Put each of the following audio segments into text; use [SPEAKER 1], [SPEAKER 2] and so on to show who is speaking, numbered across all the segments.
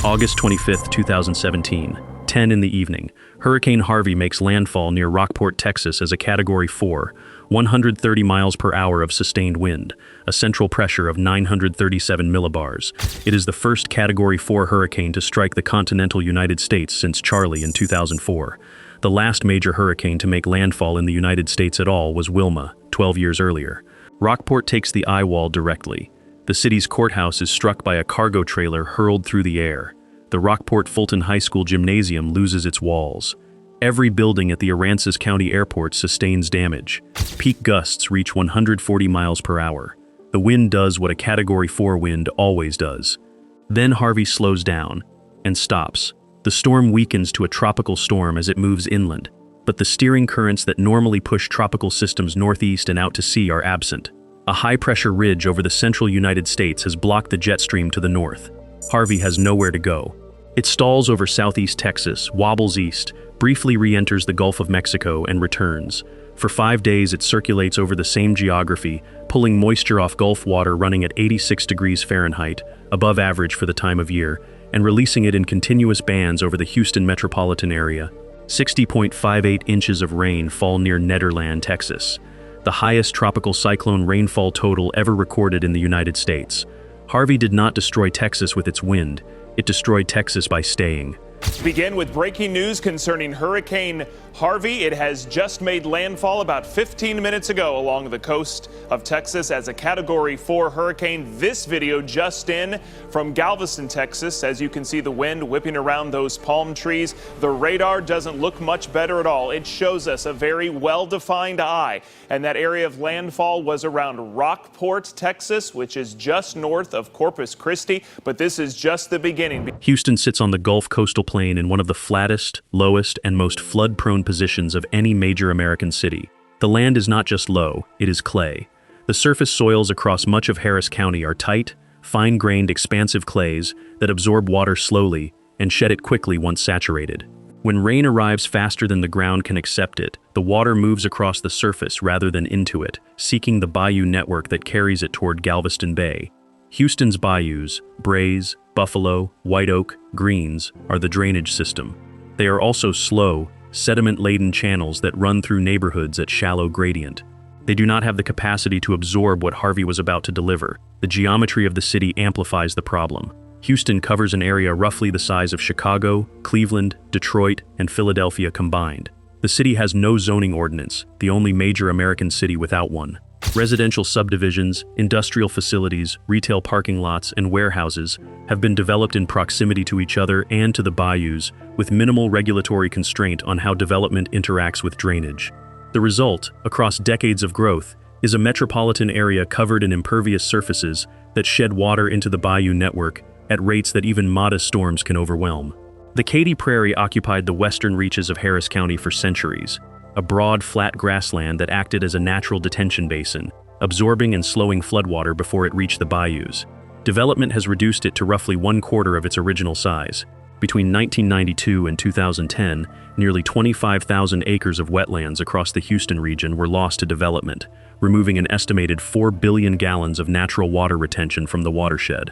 [SPEAKER 1] August 25, 2017, 10 in the evening. Hurricane Harvey makes landfall near Rockport, Texas as a Category 4, 130 miles per hour of sustained wind, a central pressure of 937 millibars. It is the first Category 4 hurricane to strike the continental United States since Charley in 2004. The last major hurricane to make landfall in the United States at all was Wilma, 12 years earlier. Rockport takes the eye wall directly. The city's courthouse is struck by a cargo trailer hurled through the air. The Rockport Fulton High School gymnasium loses its walls. Every building at the Aransas County Airport sustains damage. Peak gusts reach 140 miles per hour. The wind does what a Category 4 wind always does. Then Harvey slows down and stops. The storm weakens to a tropical storm as it moves inland, but the steering currents that normally push tropical systems northeast and out to sea are absent. A high-pressure ridge over the central United States has blocked the jet stream to the north. Harvey has nowhere to go. It stalls over southeast Texas, wobbles east, briefly re-enters the Gulf of Mexico, and returns. For 5 days it circulates over the same geography, pulling moisture off Gulf water running at 86 degrees Fahrenheit, above average for the time of year, and releasing it in continuous bands over the Houston metropolitan area. 60.58 inches of rain fall near Nederland, Texas, the highest tropical cyclone rainfall total ever recorded in the United States. Harvey did not destroy Texas with its wind. It destroyed Texas by staying.
[SPEAKER 2] Begin with breaking news concerning Hurricane Harvey. It has just made landfall about 15 minutes ago along the coast of Texas as a Category 4 hurricane. This video just in from Galveston, Texas. As you can see the wind whipping around those palm trees. The radar doesn't look much better at all. It shows us a very well-defined eye. And that area of landfall was around Rockport, Texas, which is just north of Corpus Christi. But this is just the beginning.
[SPEAKER 1] Houston sits on the Gulf coastal plain in one of the flattest, lowest, and most flood-prone positions of any major American city. The land is not just low, it is clay. The surface soils across much of Harris County are tight, fine-grained, expansive clays that absorb water slowly and shed it quickly once saturated. When rain arrives faster than the ground can accept it, the water moves across the surface rather than into it, seeking the bayou network that carries it toward Galveston Bay. Houston's bayous, Brays, Buffalo, White Oak, Greens, are the drainage system. They are also slow, sediment-laden channels that run through neighborhoods at shallow gradient. They do not have the capacity to absorb what Harvey was about to deliver. The geometry of the city amplifies the problem. Houston covers an area roughly the size of Chicago, Cleveland, Detroit, and Philadelphia combined. The city has no zoning ordinance, the only major American city without one. Residential subdivisions, industrial facilities, retail parking lots, and warehouses have been developed in proximity to each other and to the bayous, with minimal regulatory constraint on how development interacts with drainage. The result, across decades of growth, is a metropolitan area covered in impervious surfaces that shed water into the bayou network at rates that even modest storms can overwhelm. The Katy Prairie occupied the western reaches of Harris County for centuries, a broad, flat grassland that acted as a natural detention basin, absorbing and slowing floodwater before it reached the bayous. Development has reduced it to roughly 1/4 of its original size. Between 1992 and 2010, nearly 25,000 acres of wetlands across the Houston region were lost to development, removing an estimated 4 billion gallons of natural water retention from the watershed.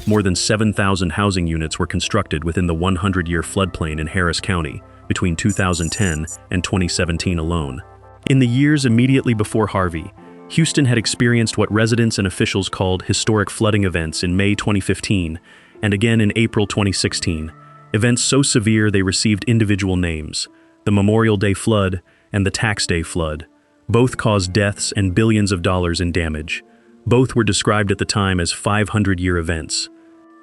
[SPEAKER 1] More than 7,000 housing units were constructed within the 100-year floodplain in Harris County between 2010 and 2017 alone. In the years immediately before Harvey, Houston had experienced what residents and officials called historic flooding events in May 2015 and again in April 2016, events so severe they received individual names: the Memorial Day flood and the Tax Day flood. Both caused deaths and billions of dollars in damage. Both were described at the time as 500-year events.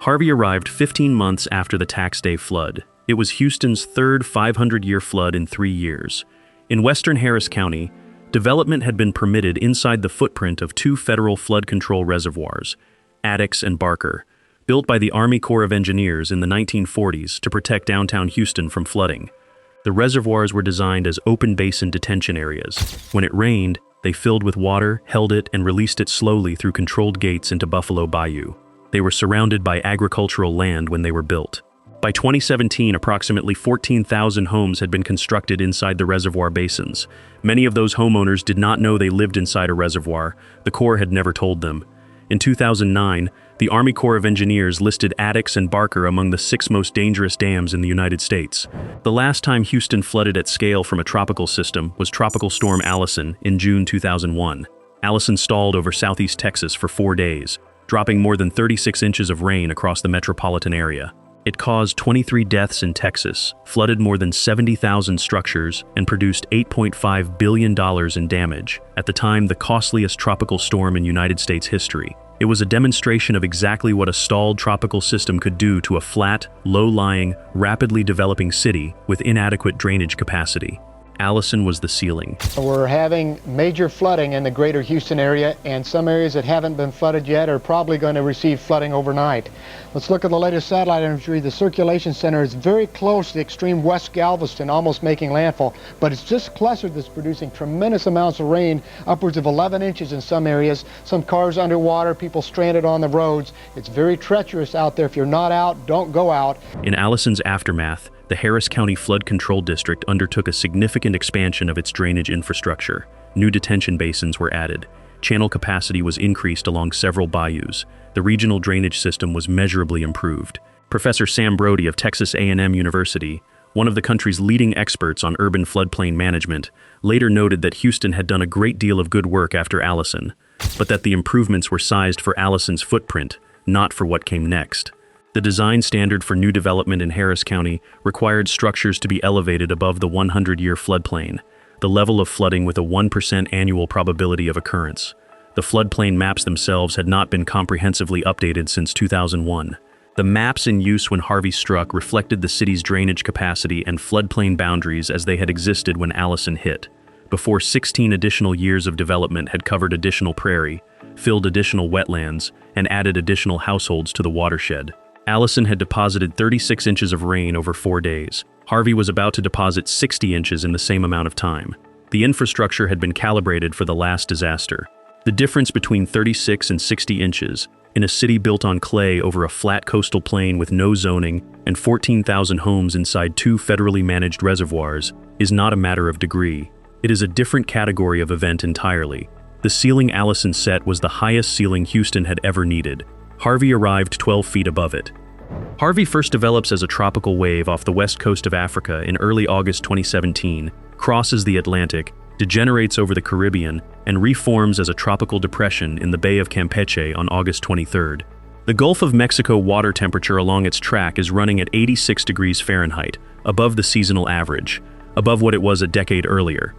[SPEAKER 1] Harvey arrived 15 months after the Tax Day flood. It was Houston's third 500-year flood in 3 years. In western Harris County, development had been permitted inside the footprint of 2 federal flood control reservoirs, Addicks and Barker, built by the Army Corps of Engineers in the 1940s to protect downtown Houston from flooding. The reservoirs were designed as open basin detention areas. When it rained, they filled with water, held it, and released it slowly through controlled gates into Buffalo Bayou. They were surrounded by agricultural land when they were built. By 2017, approximately 14,000 homes had been constructed inside the reservoir basins. Many of those homeowners did not know they lived inside a reservoir. The Corps had never told them. In 2009, The Army Corps of Engineers listed Addicks and Barker among the 6 most dangerous dams in the United States. The last time Houston flooded at scale from a tropical system was Tropical Storm Allison in June 2001. Allison stalled over southeast Texas for 4 days, dropping more than 36 inches of rain across the metropolitan area. It caused 23 deaths in Texas, flooded more than 70,000 structures, and produced $8.5 billion in damage, at the time the costliest tropical storm in United States history. It was a demonstration of exactly what a stalled tropical system could do to a flat, low-lying, rapidly developing city with inadequate drainage capacity. Allison was the ceiling.
[SPEAKER 3] We're having major flooding in the greater Houston area, and some areas that haven't been flooded yet are probably going to receive flooding overnight. Let's look at the latest satellite imagery. The circulation center is very close to the extreme West Galveston, almost making landfall, but it's this cluster that's producing tremendous amounts of rain, upwards of 11 inches in some areas. Some cars underwater, people stranded on the roads. It's very treacherous out there. If you're not out, don't go out.
[SPEAKER 1] In Allison's aftermath, the Harris County Flood Control District undertook a significant expansion of its drainage infrastructure. New detention basins were added. Channel capacity was increased along several bayous. The regional drainage system was measurably improved. Professor Sam Brody of Texas A&M University, one of the country's leading experts on urban floodplain management, later noted that Houston had done a great deal of good work after Allison, but that the improvements were sized for Allison's footprint, not for what came next. The design standard for new development in Harris County required structures to be elevated above the 100-year floodplain, the level of flooding with a 1% annual probability of occurrence. The floodplain maps themselves had not been comprehensively updated since 2001. The maps in use when Harvey struck reflected the city's drainage capacity and floodplain boundaries as they had existed when Allison hit, before 16 additional years of development had covered additional prairie, filled additional wetlands, and added additional households to the watershed. Allison had deposited 36 inches of rain over 4 days. Harvey was about to deposit 60 inches in the same amount of time. The infrastructure had been calibrated for the last disaster. The difference between 36 and 60 inches, in a city built on clay over a flat coastal plain with no zoning and 14,000 homes inside 2 federally managed reservoirs, is not a matter of degree. It is a different category of event entirely. The ceiling Allison set was the highest ceiling Houston had ever needed. Harvey arrived 12 feet above it. Harvey first develops as a tropical wave off the west coast of Africa in early August 2017, crosses the Atlantic, degenerates over the Caribbean, and reforms as a tropical depression in the Bay of Campeche on August 23rd. The Gulf of Mexico water temperature along its track is running at 86 degrees Fahrenheit, above the seasonal average, above what it was a decade earlier.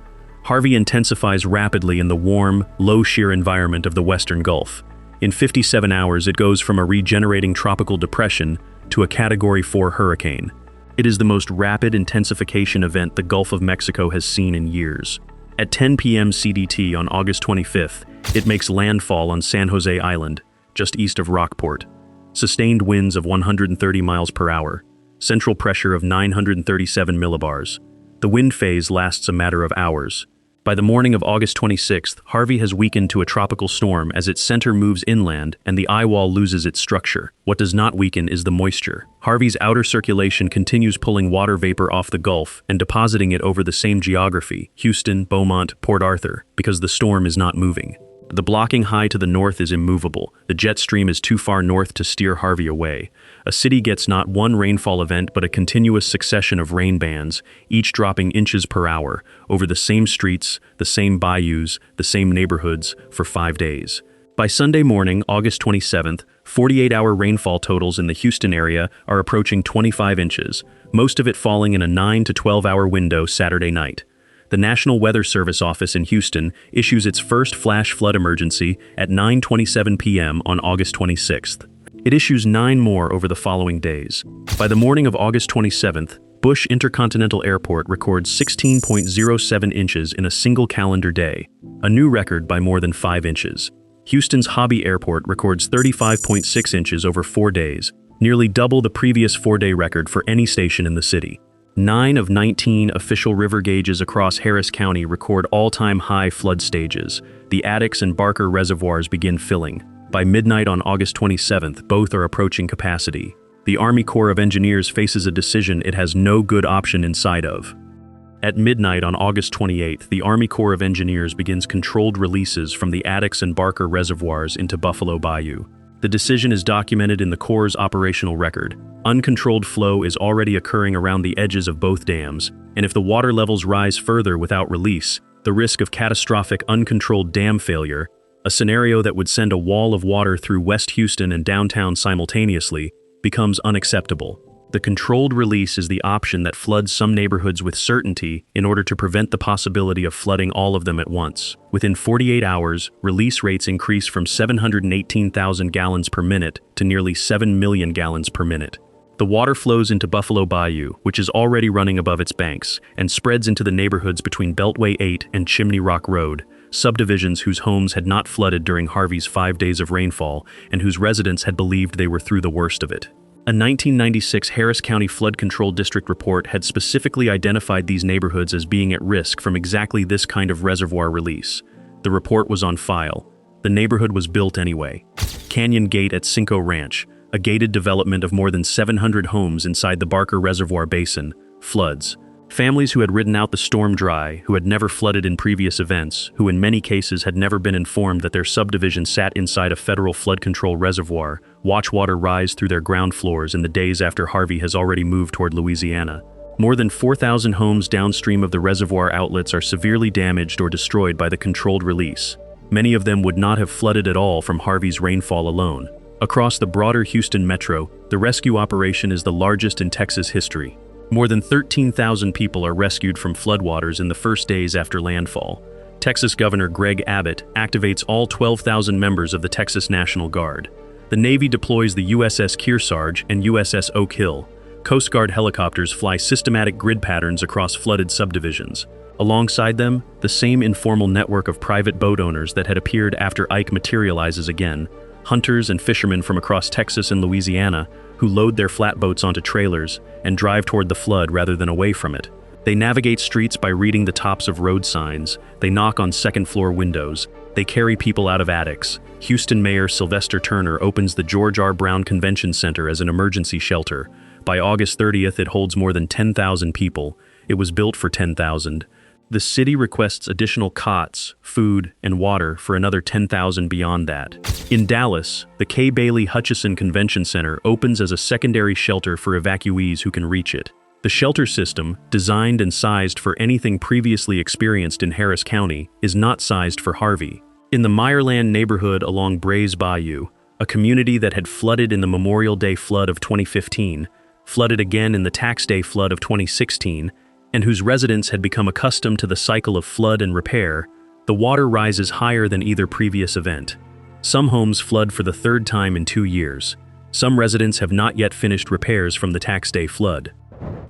[SPEAKER 1] Harvey intensifies rapidly in the warm, low-shear environment of the Western Gulf. In 57 hours, it goes from a regenerating tropical depression to a Category 4 hurricane. It is the most rapid intensification event the Gulf of Mexico has seen in years. At 10 p.m. CDT on August 25th, it makes landfall on San Jose Island, just east of Rockport. Sustained winds of 130 miles per hour. Central pressure of 937 millibars. The wind phase lasts a matter of hours. By the morning of August 26th, Harvey has weakened to a tropical storm as its center moves inland and the eye wall loses its structure. What does not weaken is the moisture. Harvey's outer circulation continues pulling water vapor off the Gulf and depositing it over the same geography, Houston, Beaumont, Port Arthur, because the storm is not moving. The blocking high to the north is immovable. The jet stream is too far north to steer Harvey away. A city gets not one rainfall event but a continuous succession of rain bands, each dropping inches per hour, over the same streets, the same bayous, the same neighborhoods, for 5 days. By Sunday morning, August 27th, 48-hour rainfall totals in the Houston area are approaching 25 inches, most of it falling in a 9 to 12-hour window Saturday night. The National Weather Service office in Houston issues its first flash flood emergency at 9:27 p.m. on August 26th. It issues 9 more over the following days. By the morning of August 27th, Bush Intercontinental Airport records 16.07 inches in a single calendar day, a new record by more than 5 inches. Houston's Hobby Airport records 35.6 inches over 4 days, nearly double the previous 4-day record for any station in the city. 9 of 19 official river gauges across Harris County record all-time high flood stages. The Addicks and Barker reservoirs begin filling. By midnight on August 27th, both are approaching capacity. The Army Corps of Engineers faces a decision it has no good option inside of. At midnight on August 28th, the Army Corps of Engineers begins controlled releases from the Addicks and Barker reservoirs into Buffalo Bayou. The decision is documented in the Corps' operational record. Uncontrolled flow is already occurring around the edges of both dams, and if the water levels rise further without release, the risk of catastrophic uncontrolled dam failure, a scenario that would send a wall of water through West Houston and downtown simultaneously, becomes unacceptable. The controlled release is the option that floods some neighborhoods with certainty in order to prevent the possibility of flooding all of them at once. Within 48 hours, release rates increase from 718,000 gallons per minute to nearly 7 million gallons per minute. The water flows into Buffalo Bayou, which is already running above its banks, and spreads into the neighborhoods between Beltway 8 and Chimney Rock Road, subdivisions whose homes had not flooded during Harvey's 5 days of rainfall and whose residents had believed they were through the worst of it. A 1996 Harris County Flood Control District report had specifically identified these neighborhoods as being at risk from exactly this kind of reservoir release. The report was on file. The neighborhood was built anyway. Canyon Gate at Cinco Ranch, a gated development of more than 700 homes inside the Barker Reservoir Basin, floods. Families who had ridden out the storm dry, who had never flooded in previous events, who in many cases had never been informed that their subdivision sat inside a federal flood control reservoir, watch water rise through their ground floors in the days after Harvey has already moved toward Louisiana. More than 4,000 homes downstream of the reservoir outlets are severely damaged or destroyed by the controlled release. Many of them would not have flooded at all from Harvey's rainfall alone. Across the broader Houston metro, the rescue operation is the largest in Texas history. More than 13,000 people are rescued from floodwaters in the first days after landfall. Texas Governor Greg Abbott activates all 12,000 members of the Texas National Guard. The Navy deploys the USS Kearsarge and USS Oak Hill. Coast Guard helicopters fly systematic grid patterns across flooded subdivisions. Alongside them, the same informal network of private boat owners that had appeared after Ike materializes again, hunters and fishermen from across Texas and Louisiana, who load their flatboats onto trailers and drive toward the flood rather than away from it. They navigate streets by reading the tops of road signs. They knock on second-floor windows. They carry people out of attics. Houston Mayor Sylvester Turner opens the George R. Brown Convention Center as an emergency shelter. By August 30th, it holds more than 10,000 people. It was built for 10,000. The city requests additional cots, food, and water for another 10,000 beyond that. In Dallas, the K. Bailey Hutchison Convention Center opens as a secondary shelter for evacuees who can reach it. The shelter system, designed and sized for anything previously experienced in Harris County, is not sized for Harvey. In the Meyerland neighborhood along Brays Bayou, a community that had flooded in the Memorial Day flood of 2015, flooded again in the Tax Day flood of 2016, and whose residents had become accustomed to the cycle of flood and repair, the water rises higher than either previous event. Some homes flood for the third time in 2 years. Some residents have not yet finished repairs from the Tax Day flood.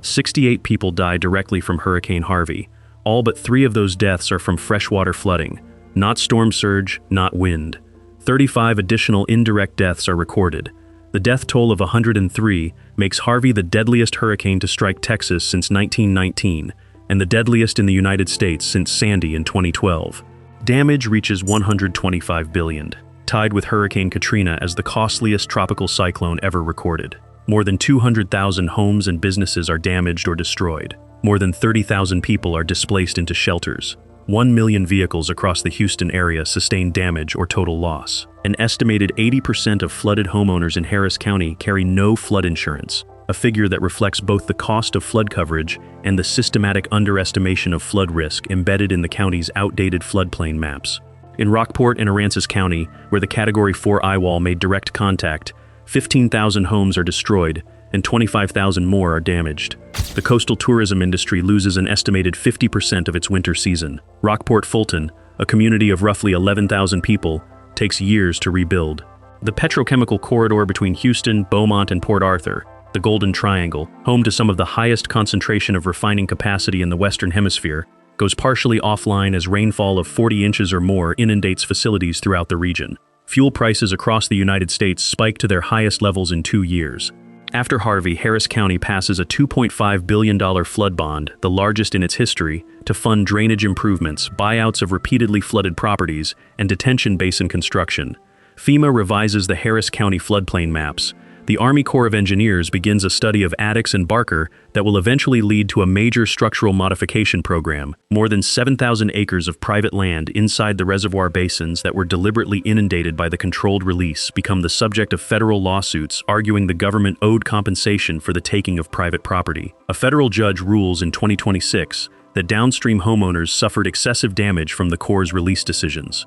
[SPEAKER 1] 68 people died directly from Hurricane Harvey. All but 3 of those deaths are from freshwater flooding, not storm surge, not wind. 35 additional indirect deaths are recorded. The death toll of 103 makes Harvey the deadliest hurricane to strike Texas since 1919, and the deadliest in the United States since Sandy in 2012. Damage reaches $125 billion, tied with Hurricane Katrina as the costliest tropical cyclone ever recorded. More than 200,000 homes and businesses are damaged or destroyed. More than 30,000 people are displaced into shelters. 1 million vehicles across the Houston area sustain damage or total loss. An estimated 80% of flooded homeowners in Harris County carry no flood insurance, a figure that reflects both the cost of flood coverage and the systematic underestimation of flood risk embedded in the county's outdated floodplain maps. In Rockport and Aransas County, where the Category 4 eye wall made direct contact, 15,000 homes are destroyed and 25,000 more are damaged. The coastal tourism industry loses an estimated 50% of its winter season. Rockport Fulton, a community of roughly 11,000 people, takes years to rebuild. The petrochemical corridor between Houston, Beaumont, and Port Arthur, the Golden Triangle, home to some of the highest concentration of refining capacity in the Western Hemisphere, goes partially offline as rainfall of 40 inches or more inundates facilities throughout the region. Fuel prices across the United States spike to their highest levels in 2 years. After Harvey, Harris County passes a $2.5 billion flood bond, the largest in its history, to fund drainage improvements, buyouts of repeatedly flooded properties, and detention basin construction. FEMA revises the Harris County floodplain maps. The Army Corps of Engineers begins a study of Addicks and Barker that will eventually lead to a major structural modification program. More than 7,000 acres of private land inside the reservoir basins that were deliberately inundated by the controlled release become the subject of federal lawsuits arguing the government owed compensation for the taking of private property. A federal judge rules in 2026 that downstream homeowners suffered excessive damage from the Corps' release decisions.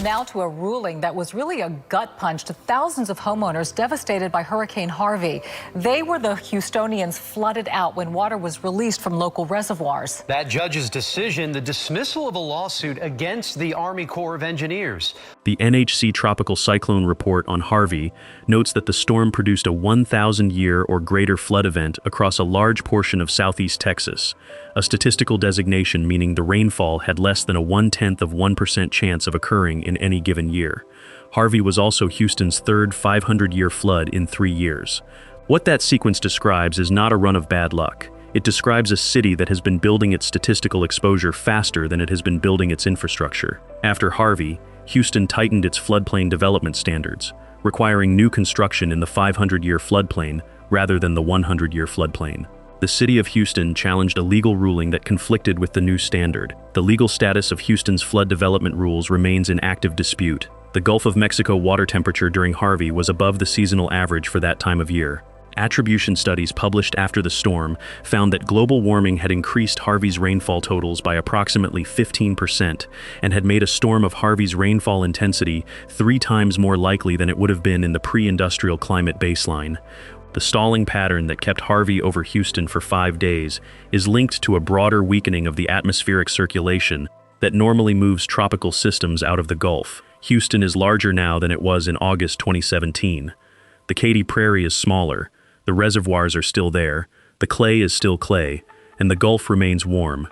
[SPEAKER 4] Now to a ruling that was really a gut punch to thousands of homeowners devastated by Hurricane Harvey. They were the Houstonians flooded out when water was released from local reservoirs.
[SPEAKER 5] That judge's decision, the dismissal of a lawsuit against the Army Corps of Engineers.
[SPEAKER 1] The NHC Tropical Cyclone Report on Harvey notes that the storm produced a 1,000-year or greater flood event across a large portion of southeast Texas, a statistical designation meaning the rainfall had less than a 0.1% chance of occurring in any given year. Harvey was also Houston's third 500-year flood in 3 years. What that sequence describes is not a run of bad luck. It describes a city that has been building its statistical exposure faster than it has been building its infrastructure. After Harvey, Houston tightened its floodplain development standards, requiring new construction in the 500-year floodplain rather than the 100-year floodplain. The city of Houston challenged a legal ruling that conflicted with the new standard. The legal status of Houston's flood development rules remains in active dispute. The Gulf of Mexico water temperature during Harvey was above the seasonal average for that time of year. Attribution studies published after the storm found that global warming had increased Harvey's rainfall totals by approximately 15% and had made a storm of Harvey's rainfall intensity 3 times more likely than it would have been in the pre-industrial climate baseline. The stalling pattern that kept Harvey over Houston for 5 days is linked to a broader weakening of the atmospheric circulation that normally moves tropical systems out of the Gulf. Houston is larger now than it was in August 2017. The Katy Prairie is smaller, the reservoirs are still there, the clay is still clay, and the Gulf remains warm.